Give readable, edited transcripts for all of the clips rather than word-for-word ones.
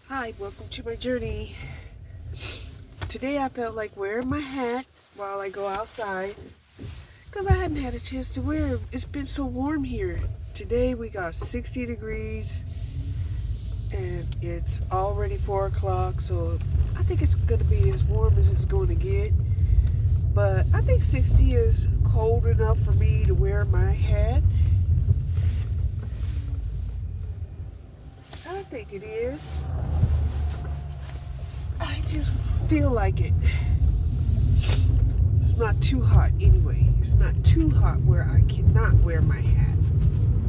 Hi, welcome to my journey. Today I felt like wearing my hat while I go outside because I hadn't had a chance to wear it. It's been so warm here. Today we got 60 degrees and it's already 4 o'clock, so I think it's going to be as warm as it's going to get. But I think 60 is cold enough for me to wear my hat. I think it is. I just feel like it. It's not too hot anyway. It's not too hot where I cannot wear my hat.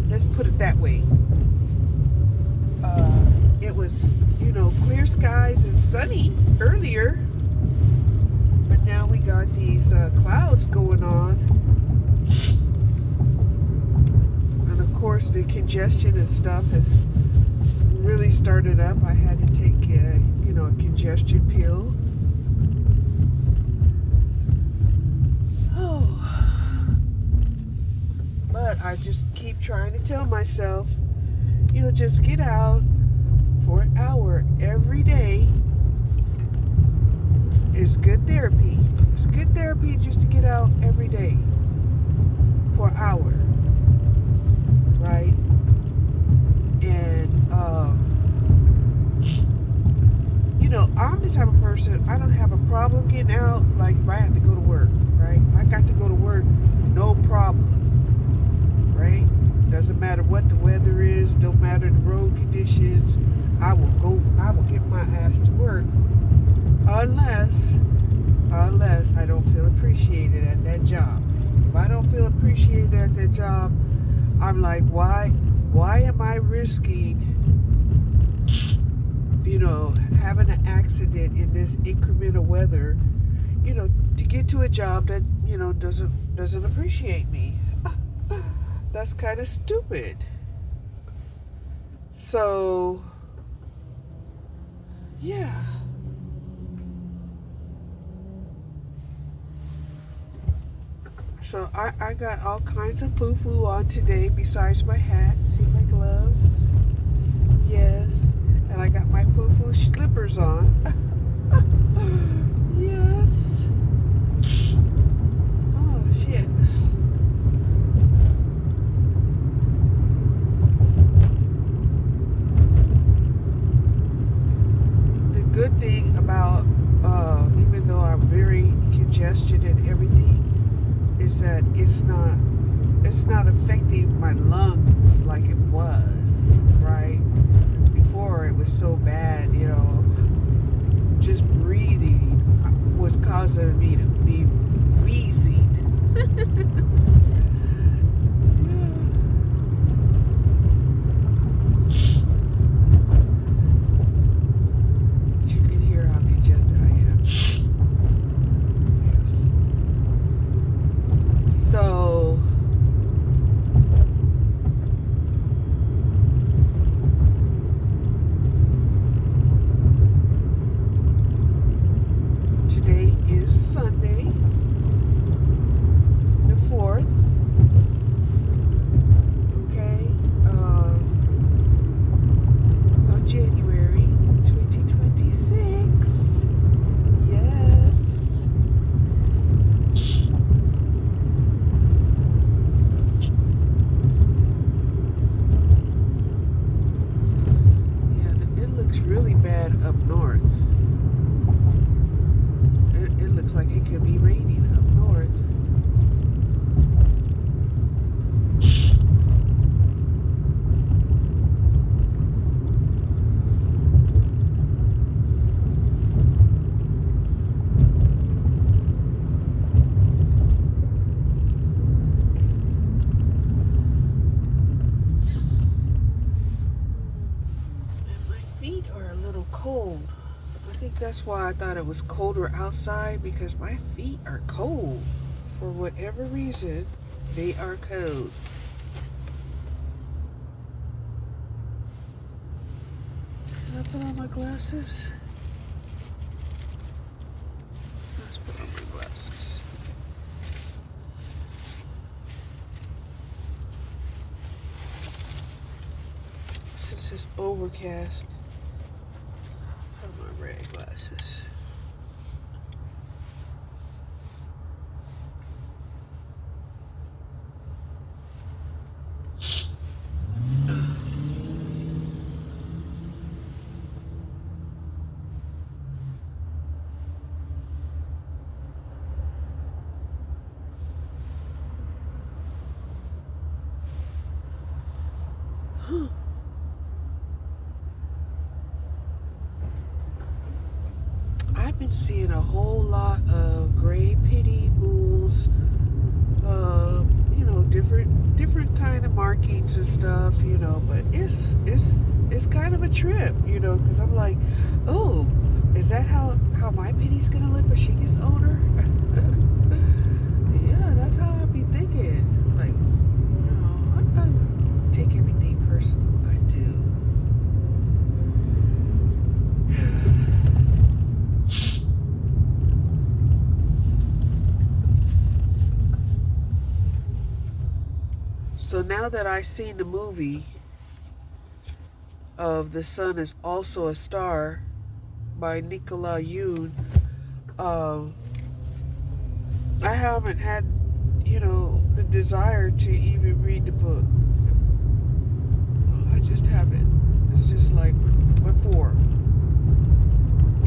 Let's put it that way. It was, clear skies and sunny earlier. But now we got these clouds going on. And of course the congestion and stuff has really started up. I had to take a congestion pill. Oh, but I just keep trying to tell myself, just get out for an hour every day is good therapy. It's good therapy just to get out every day for an hour, right? And I'm the type of person, I don't have a problem getting out. Like if I have to go to work, right? If I got to go to work, no problem, right? Doesn't matter what the weather is, don't matter the road conditions. I will get my ass to work unless I don't feel appreciated at that job. If I don't feel appreciated at that job, I'm like, why am I risking having an accident in this increment of weather, to get to a job that, doesn't appreciate me? That's kind of stupid. So, yeah. So I got all kinds of foo-foo on today besides my hat. See my gloves? Yes. And I got my foo-foo slippers on. Yes. Oh, shit. The good thing about, even though I'm very congested and everything, is that it's not affecting my lungs like it was, right? Before it was so bad, just breathing was causing me to be wheezing. You can hear how congested I am. So today is Sunday, the 4th. Okay, of January 2026. Yes. Yeah, it looks really bad up north. It looks like it could be raining up north. And my feet are a little cold. I think that's why I thought it was colder outside, because my feet are cold. For whatever reason, they are cold. Can I put on my glasses? Let's put on my glasses. This is overcast. my red glasses. I've been seeing a whole lot of gray pitty bulls, different kind of markings and stuff, but it's kind of a trip, because I'm like, oh, is that how my pitty's gonna look when she gets older? Yeah, that's how I be thinking. Like, I take everything personal. I do. So now that I've seen the movie of The Sun Is Also a Star by Nicola Yoon, I haven't had, the desire to even read the book. I just haven't. It's just like before.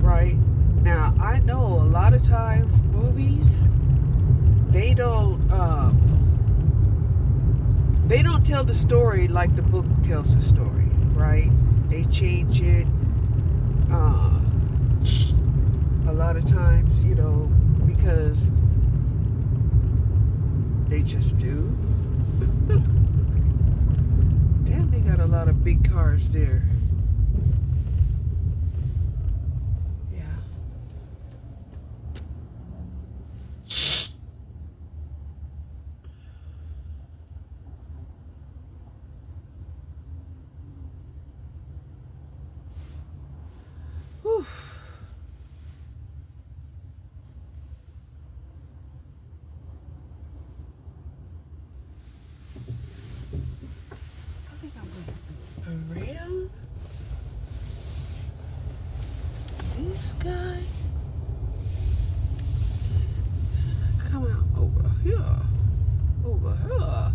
Right? Now, I know a lot of times movies, they don't tell the story like the book tells the story, right? They change it a lot of times, because they just do. Damn, they got a lot of big cars there. Yeah. Whew. I think I'm going around this guy. Come out over here. Over here.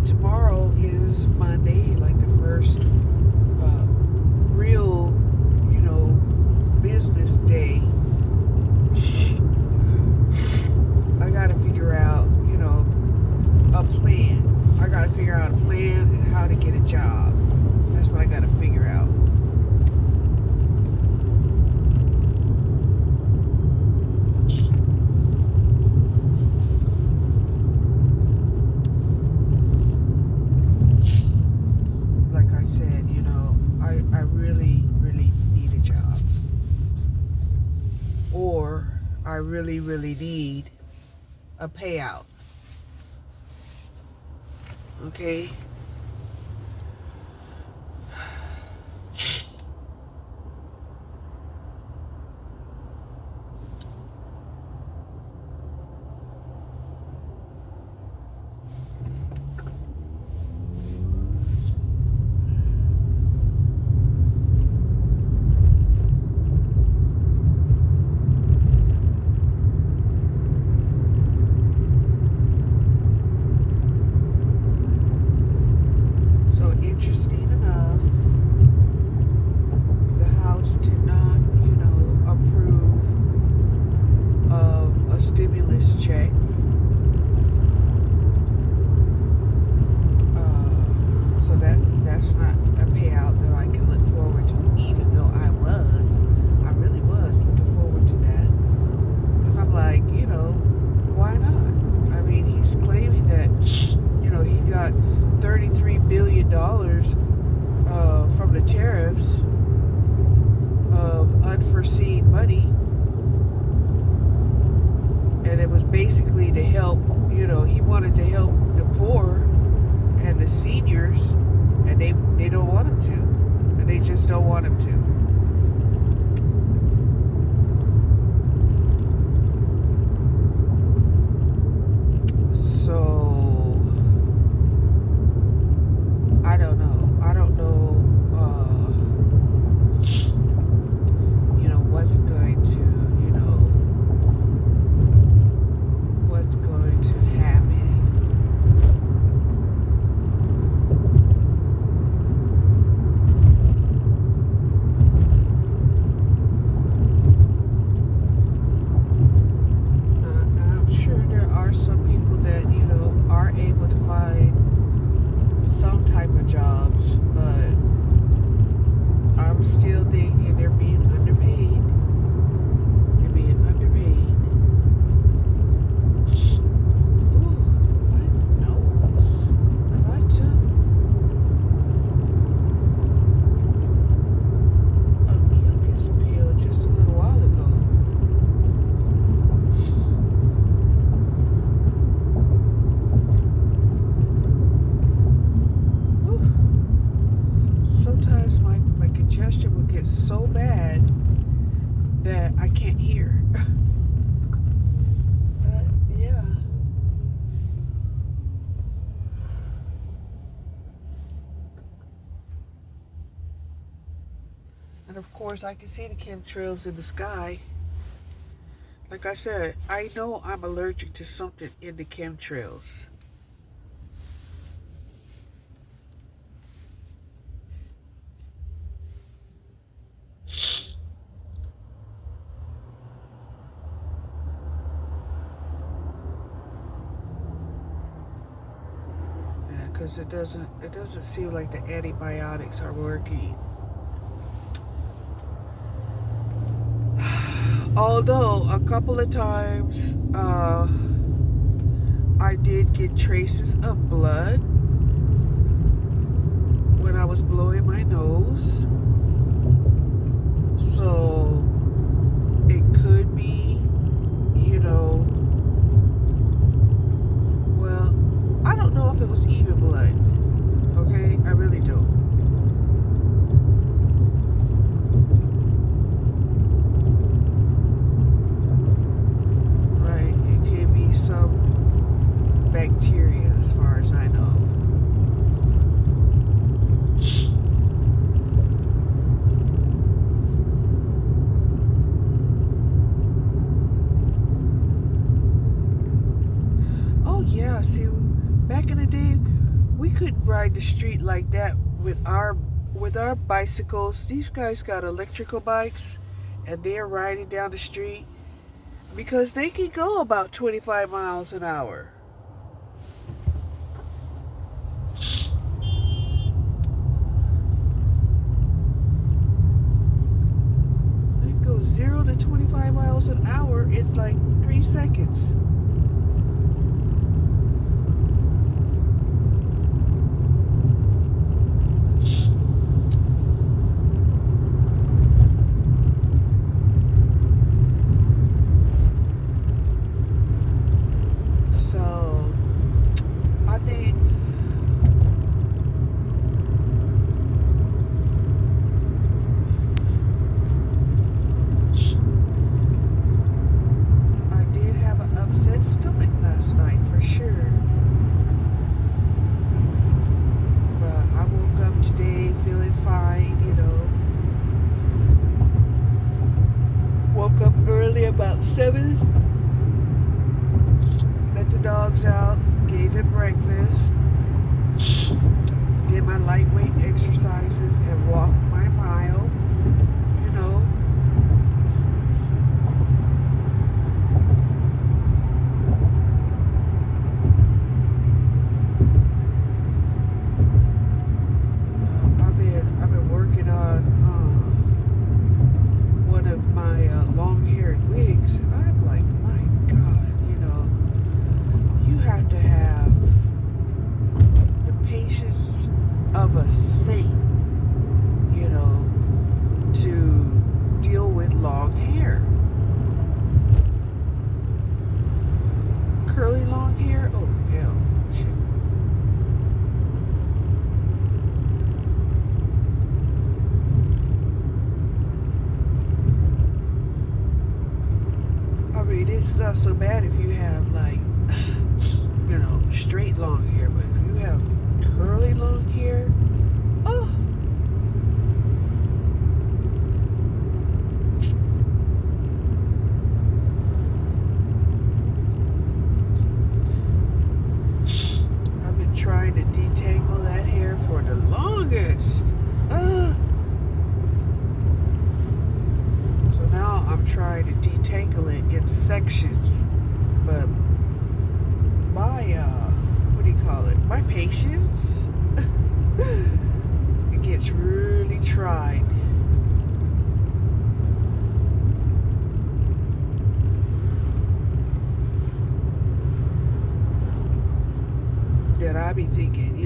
Tomorrow is Monday, like the first real, business day. I gotta figure out, a plan. I gotta figure out a plan and how to get a job. That's what I gotta figure out. I really, really need a job. Or I really, really need a payout. Okay? unforeseen money, and it was basically to help. He wanted to help the poor and the seniors, and they don't want him to, and they just don't want him to. So I don't know. What's going to, what's going to happen. And I'm sure there are some people that, are able to find some type of jobs, but I'm still thinking they're being underpaid. They're being underpaid. Ooh, my nose. And I took a mucus pill just a little while ago. Sometimes my congestion will get so bad that I can't hear. Yeah. And of course, I can see the chemtrails in the sky. Like I said, I know I'm allergic to something in the chemtrails. Because it doesn't seem like the antibiotics are working. Although a couple of times I did get traces of blood when I was blowing my nose. So it could be, well, I don't know if it was even blood. Okay? I really don't. Right? It could be some bacteria as far as I know. Oh yeah, see, back in the day, we couldn't ride the street like that with our bicycles. These guys got electrical bikes, and they're riding down the street because they can go about 25 miles an hour. They can go 0 to 25 miles an hour in like 3 seconds. So I think I did have an upset stomach last night for sure. But I woke up today feeling fine, Woke up early, about 7. Let the dogs out, gave them breakfast, did my lightweight exercises, and walked my mile, I've been working on one of my long-haired wigs, and I'm like, my God, you have to have the patience of a saint, mean, it's not so bad if you have like, straight long hair, but if you have curly long hair, oh. I've been trying to detangle that hair for the longest. So now I'm trying to detangle it in sections, but my patience, it gets really tried. That I be thinking,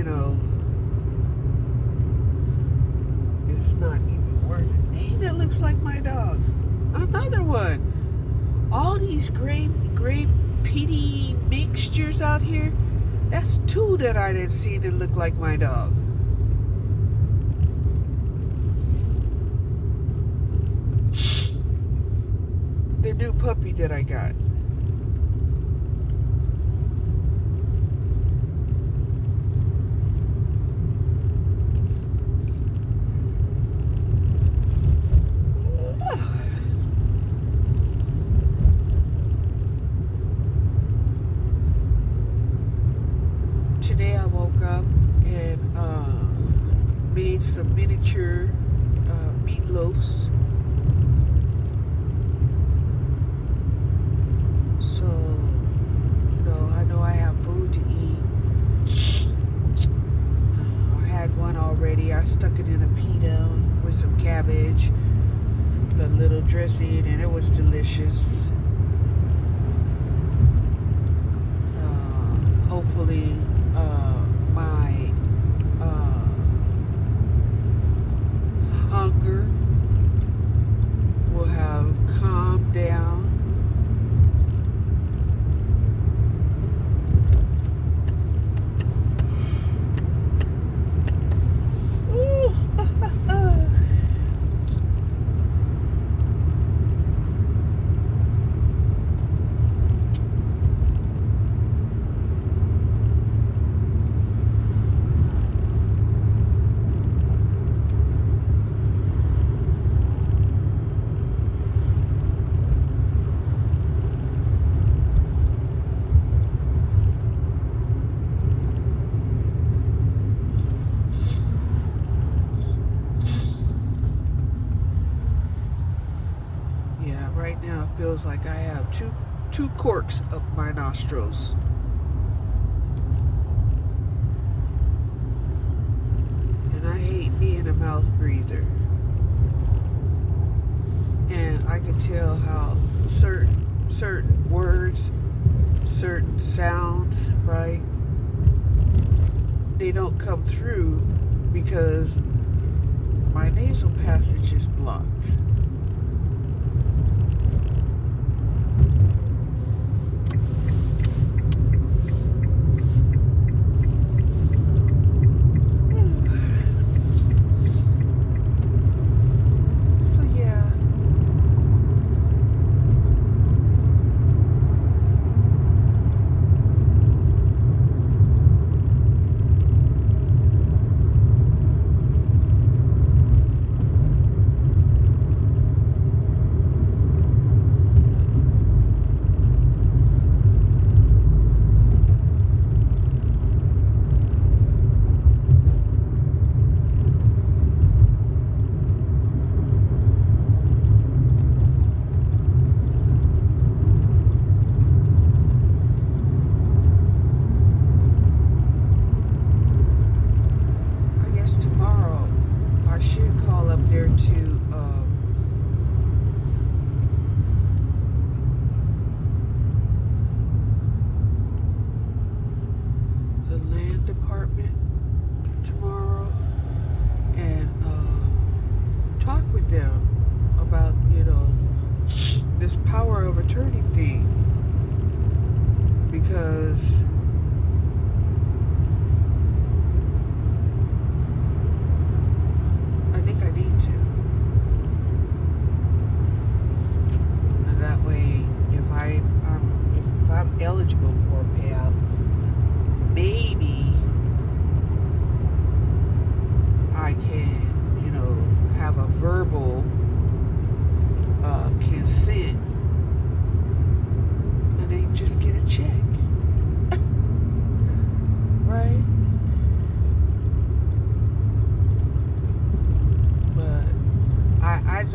it's not even worth it. Dang, that looks like my dog. Another one. All these gray peaty mixtures out here. That's 2 that I didn't see that look like my dog. The new puppy that I got. Today I woke up and made some miniature meatloafs. So, I know I have food to eat. I had one already. I stuck it in a pita with some cabbage, a little dressing, and it was delicious. Hopefully, my hunger will have calmed down. Yeah, right now it feels like I have two corks up my nostrils. And I hate being a mouth breather. And I can tell how certain words, certain sounds, right? They don't come through because my nasal passage is blocked. Tomorrow, I should call up there to the land department tomorrow and talk with them about, this power of attorney thing, because I think I need to. And that way, if I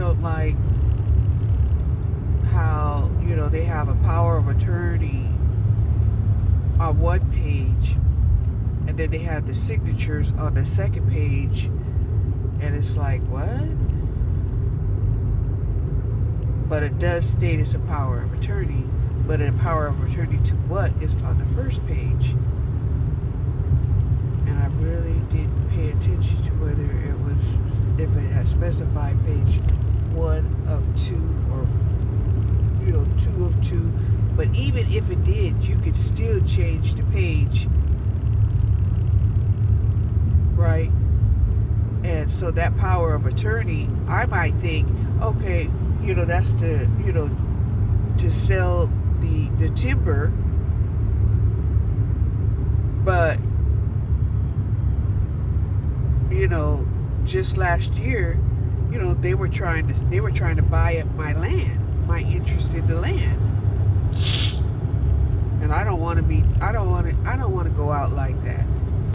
don't like how, they have a power of attorney on one page, and then they have the signatures on the second page, and it's like, what? But it does state it's a power of attorney, but a power of attorney to what is on the first page. And I really didn't pay attention to whether if it had specified page 1 of 2 or 2 of 2. But even if it did, you could still change the page, right? And so that power of attorney, I might think, okay, that's to sell the timber, but just last year, they were trying to buy up my land, my interest in the land. And I don't want to go out like that.